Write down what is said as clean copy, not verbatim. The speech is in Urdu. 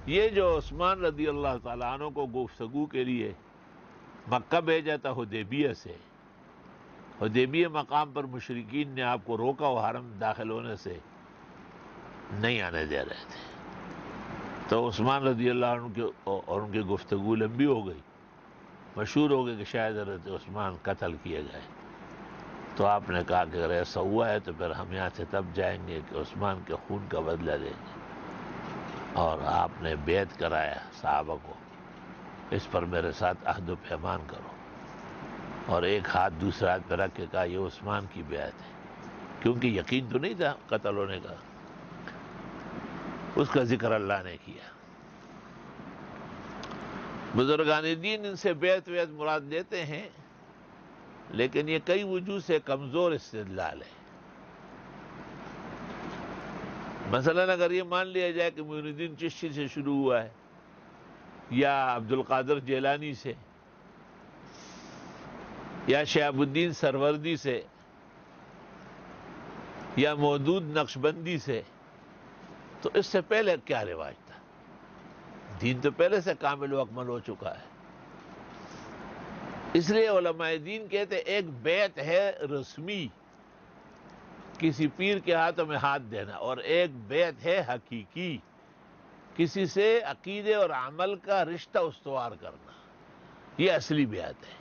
یہ جو عثمان رضی اللہ تعالیٰ عنہ کو گفتگو کے لیے مکہ بھیجا تھا حدیبیہ سے، حدیبیہ مقام پر مشرکین نے آپ کو روکا اور حرم داخل ہونے سے نہیں آنے دے رہے تھے، تو عثمان رضی اللہ عنہ کے اور ان کی گفتگو لمبی ہو گئی، مشہور ہو گئی کہ شاید حضرت عثمان قتل کیے گئے۔ تو آپ نے کہا کہ اگر ایسا ہوا ہے تو پھر ہم یہاں سے تب جائیں گے کہ عثمان کے خون کا بدلہ دیں گے، اور آپ نے بیعت کرایا صحابہ کو، اس پر میرے ساتھ عہد و پیمان کرو، اور ایک ہاتھ دوسرے ہاتھ پہ رکھ کے کہا یہ عثمان کی بیعت ہے، کیونکہ یقین تو نہیں تھا قتل ہونے کا۔ اس کا ذکر اللہ نے کیا۔ بزرگان دین ان سے بیعت مراد لیتے ہیں، لیکن یہ کئی وجوہ سے کمزور استدلال ہے۔ مثلا اگر یہ مان لیا جائے کہ معین الدین چشتی سے شروع ہوا ہے، یا عبد القادر جیلانی سے، یا شہاب الدین سروردی سے، یا مودود نقشبندی سے، تو اس سے پہلے کیا رواج تھا؟ دین تو پہلے سے کامل و اکمل ہو چکا ہے۔ اس لیے علماء دین کہتے ہیں ایک بیعت ہے رسمی، کسی پیر کے ہاتھوں میں ہاتھ دینا، اور ایک بیعت ہے حقیقی، کسی سے عقیدے اور عمل کا رشتہ استوار کرنا، یہ اصلی بیعت ہے۔